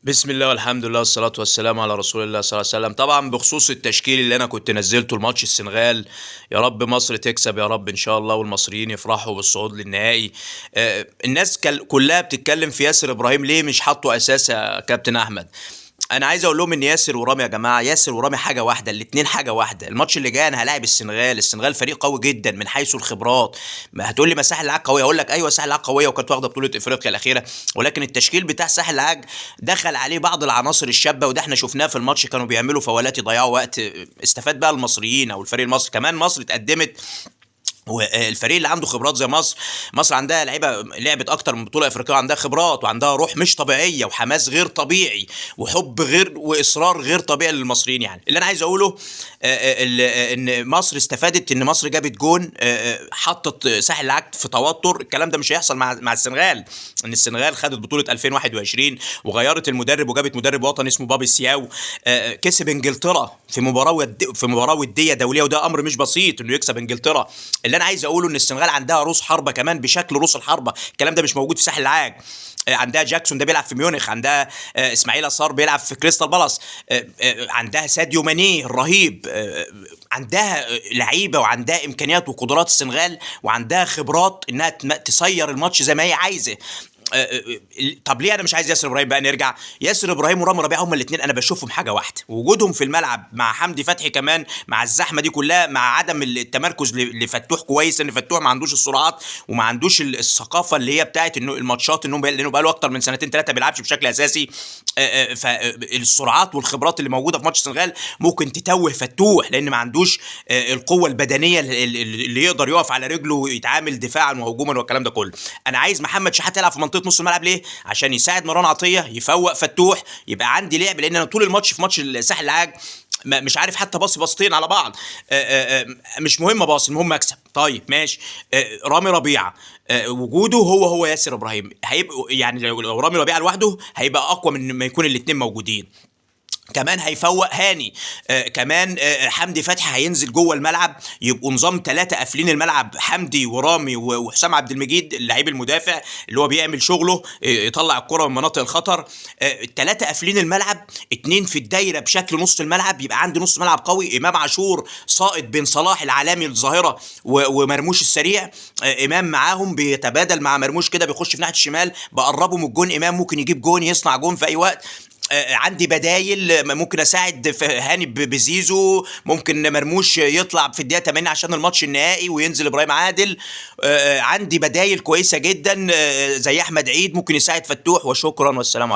بسم الله والحمد لله والصلاة والسلام على رسول الله صلى الله عليه وسلم. طبعا بخصوص التشكيل اللي انا كنت نزلته الماتش السنغال، يا رب مصر تكسب يا رب ان شاء الله، والمصريين يفرحوا بالصعود للنهائي. الناس كلها بتتكلم في ياسر ابراهيم، ليه مش حاطه اساس يا كابتن احمد؟ انا عايز اقول لهم ان ياسر ورامي يا جماعه، ياسر ورامي حاجه واحده، الاثنين حاجه واحده. الماتش اللي جاي انا هلاعب السنغال فريق قوي جدا من حيث الخبرات. ما هتقول لي ما ساحل العاج قويه، اقول لك ايوه ساحل العاج قويه وكانت واخده بطوله افريقيا الاخيره، ولكن التشكيل بتاع ساحل العاج دخل عليه بعض العناصر الشابه، وده احنا شفناه في الماتش، كانوا بيعملوا فاولات يضيعوا وقت. استفاد بقى المصريين او الفريق المصري، كمان مصر اتقدمت. والفريق اللي عنده خبرات زي مصر عندها لعيبه لعبت اكتر من بطوله افريقيه، عندها خبرات وعندها روح مش طبيعيه وحماس غير طبيعي وحب غير واصرار غير طبيعي للمصريين. يعني اللي انا عايز اقوله ان مصر استفادت، ان مصر جابت جون، حطت ساحل العاج في توتر. الكلام ده مش هيحصل مع السنغال، ان السنغال خدت بطوله 2021 وغيرت المدرب وجابت مدرب وطني اسمه بابي سياو. كسب انجلترا في مباراه وديه دوليه، وده امر مش بسيط انه يكسب انجلترا. اللي انا عايز اقوله ان السنغال عندها روس حربه كمان بشكل روس الحربه، الكلام ده مش موجود في ساحل العاج. عندها جاكسون ده بيلعب في ميونخ، عندها اسماعيل صار بيلعب في كريستال بالاس، عندها ساديو ماني الرهيب، عندها لعيبه وعندها امكانيات وقدرات السنغال، وعندها خبرات انها تسير الماتش زي ما هي عايزه. طب ليه انا مش عايز ياسر ابراهيم بقى؟ نرجع ياسر ابراهيم ورامي ربيعه، هما الاثنين انا بشوفهم حاجه واحده، وجودهم في الملعب مع حمدي فتحي كمان، مع الزحمه دي كلها، مع عدم التمركز لفتوح كويس، ان فتوح ما عندوش السرعات وما عندوش الثقافه اللي هي بتاعت انه الماتشات، لانه بقى له اكتر من سنتين ثلاثه بيلعبش بشكل اساسي. فالسرعات والخبرات اللي موجوده في ماتش السنغال ممكن تتوه فتوح، لان ما عندوش القوه البدنيه اللي يقدر يقف على رجله ويتعامل دفاعا وهجوما والكلام ده كله. انا عايز محمد شحات يلعب في منطقه نص الملعب، ليه؟ عشان يساعد مروان عطيه، يفوق فتوح، يبقى عندي لعب، لان انا طول الماتش في ماتش الساحل العاج مش عارف حتى باصتين على بعض. مش مهم باص، المهم اكسب. طيب ماشي. رامي ربيعه وجوده هو ياسر ابراهيم، هيبقى يعني لو رامي ربيعه لوحده هيبقى اقوى من ما يكون الاثنين موجودين. كمان هيفوق هاني، كمان حمدي فتحي هينزل جوه الملعب، يبقوا نظام ثلاثه قافلين الملعب، حمدي ورامي وحسام عبد المجيد اللعيب المدافع اللي هو بيعمل شغله، يطلع الكره من مناطق الخطر. الثلاثه قافلين الملعب، اتنين في الدايره بشكل نص الملعب، يبقى عندي نص ملعب قوي. امام عاشور ساقط بين صلاح العالمي الظاهره ومرموش السريع، امام معاهم بيتبادل مع مرموش كده، بيخش في ناحيه الشمال، بقربه من الجون، امام ممكن يجيب جون، يصنع جون في اي وقت. عندي بدايل، ممكن اساعد في هاني بزيزو، ممكن مرموش يطلع في الدقيقه 80 عشان الماتش النهائي وينزل ابراهيم عادل. عندي بدايل كويسه جدا، زي احمد عيد ممكن يساعد فتوح. وشكرا والسلام عليكم.